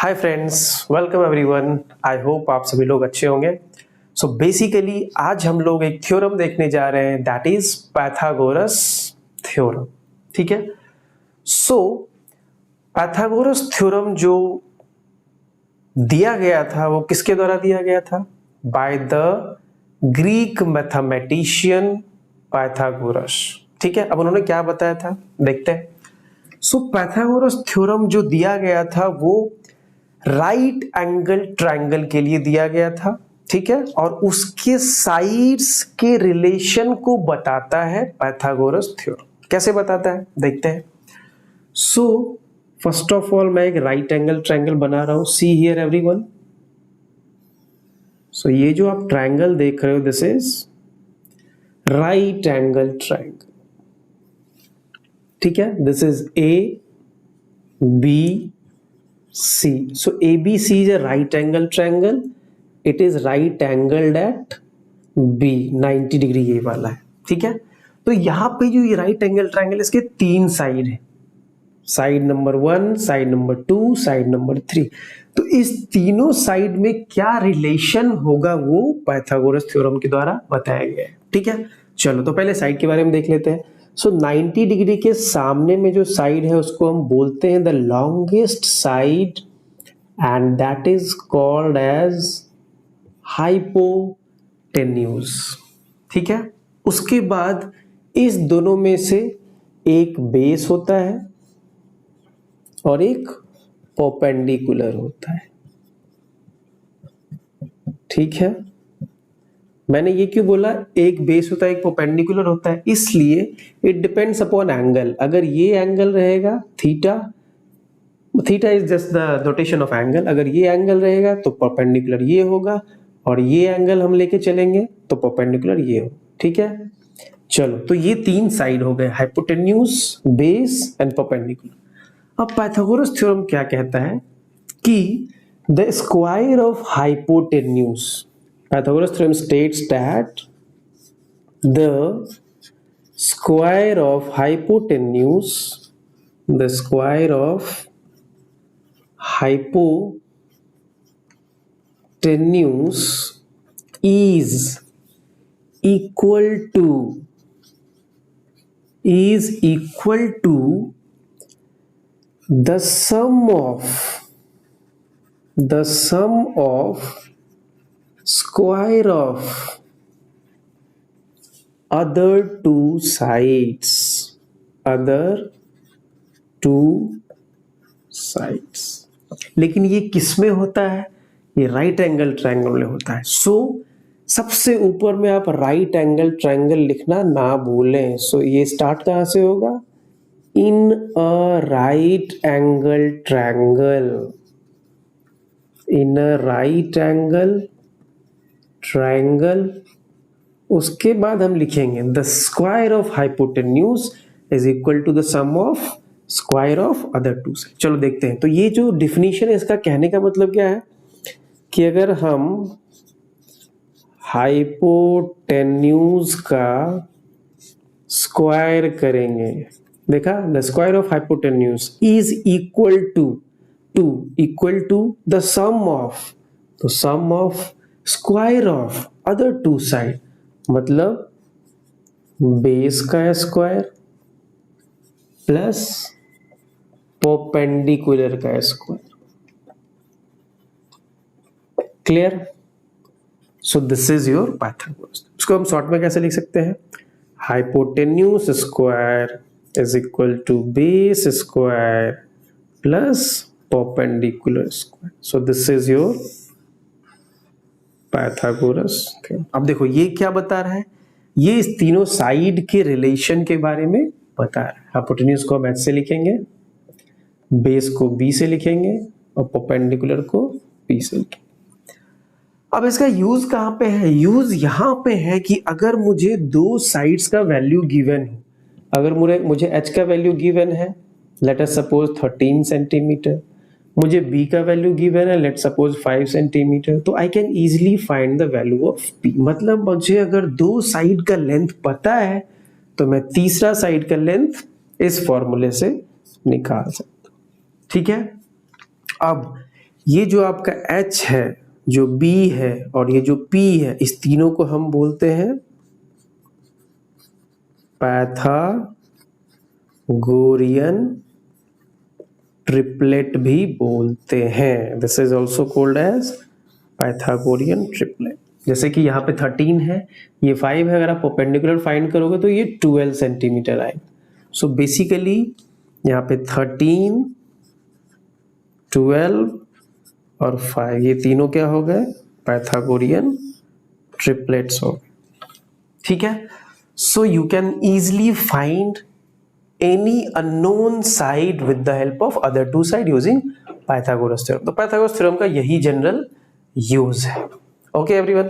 Hi friends, welcome everyone. I hope आप सभी लोग अच्छे होंगे। सो बेसिकली आज हम लोग एक थ्योरम देखने जा रहे हैं, दैट इज पाइथागोरस थ्योरम। ठीक है। सो पाइथागोरस थ्योरम जो दिया गया था वो किसके द्वारा दिया गया था? By the Greek mathematician Pythagoras. ठीक है। अब उन्होंने क्या बताया था देखते हैं। सो पाइथागोरस थ्योरम जो दिया गया था वो राइट एंगल ट्रायंगल के लिए दिया गया था। ठीक है। और उसके साइड्स के रिलेशन को बताता है पाइथागोरस थ्योरम। कैसे बताता है देखते हैं। सो फर्स्ट ऑफ ऑल मैं एक राइट एंगल ट्रायंगल बना रहा हूं। See here everyone. सो ये जो आप ट्रायंगल देख रहे हो this is right angle triangle. ठीक है। This is A B C. So ABC is a right angle triangle. It is right angled at B. 90 degree ये वाला है। ठीक है। तो यहाँ पे जो ये राइट एंगल ट्रायंगल इसके तीन साइड है, side number 1, side number 2, side number 3। तो इस तीनों साइड में क्या रिलेशन होगा वो पाइथागोरस थ्योरम के द्वारा बताया गया है। ठीक है। चलो तो पहले साइड के बारे में देख लेते हैं। सो 90 डिग्री के सामने में जो साइड है उसको हम बोलते हैं the longest side and that is called as hypotenuse। ठीक है। उसके बाद इस दोनों में से एक बेस होता है और एक परपेंडिकुलर होता है। ठीक है। मैंने ये क्यों बोला एक बेस होता है एक परपेंडिकुलर होता है? इसलिए इट डिपेंड्स अपॉन एंगल। अगर ये एंगल रहेगा theta is just the rotation of angle. अगर ये एंगल रहेगा तो परपेंडिकुलर ये होगा, और ये एंगल हम लेके चलेंगे तो परपेंडिकुलर ये हो। ठीक है। चलो तो ये तीन साइड हो गए, हाइपोटेन्यूज, बेस एंड परपेंडिकुलर। अब पाइथागोरस थ्योरम क्या कहता है कि the square of hypotenuse, Pythagoras theorem states that the square of hypotenuse, the square of hypotenuse is equal to the sum of square of other two sides, लेकिन ये किस में होता है? ये राइट एंगल ट्रायंगल में होता है। सो सबसे ऊपर में आप राइट एंगल ट्रायंगल लिखना ना भूलें। सो ये स्टार्ट कहां से होगा? In a right angle triangle, in a right angle triangle. उसके बाद हम लिखेंगे the square of hypotenuse is equal to the sum of square of other two side. चलो देखते हैं। तो ये जो डिफिनीशन है इसका कहने का मतलब क्या है कि अगर हम हाइपोटेन्यूज का स्क्वायर करेंगे, देखा, the square of hypotenuse is equal to the sum of square of other two side, मतलब बेस का स्क्वायर प्लस परपेंडिकुलर का square. Clear? So this is your Pythagoras. इसको हम शॉर्ट में कैसे लिख सकते हैं? Hypotenuse square is equal to base square plus perpendicular square. So this is your Pythagoras. अब देखो ये क्या बता रहा है? ये इस तीनों साइड के रिलेशन के बारे में बता रहा है। हाइपोटेन्यूज को हम एच से लिखेंगे, बेस को बी से लिखेंगे और परपेंडिकुलर को पी से लिखेंगे। अब इसका यूज कहां पे है? यूज यहां पे है कि अगर मुझे दो साइड्स का वैल्यू गिवन है, अगर मुझे एच का वैल्यू गिवन है लेट अस सपोज 13 सेंटीमीटर, मुझे बी का वैल्यू गिवन है लेट सपोज 5 सेंटीमीटर, तो I can easily find the value of P. मतलब मुझे अगर दो साइड का लेंथ पता है तो मैं तीसरा साइड का लेंथ इस फॉर्मूले से निकाल सकता हूं। ठीक है। अब ये जो आपका h है, जो b है और ये जो p है, इस तीनों को हम बोलते हैं पाइथागोरियन ट्रिपलेट भी बोलते हैं। This is also called as Pythagorean triplet. जैसे कि यहाँ पे 13 है, ये 5 है, अगर आप परपेंडिकुलर फाइंड करोगे तो ये 12 सेंटीमीटर आएगा। सो बेसिकली यहाँ पे 13, 12 और 5 ये तीनों क्या हो गए, पाइथागोरियन ट्रिपलेट्स हो गए। ठीक है, so you can easily find any unknown side with the help of other two side using Pythagoras theorem। तो Pythagoras theorem का यही जनरल यूज है। Okay everyone.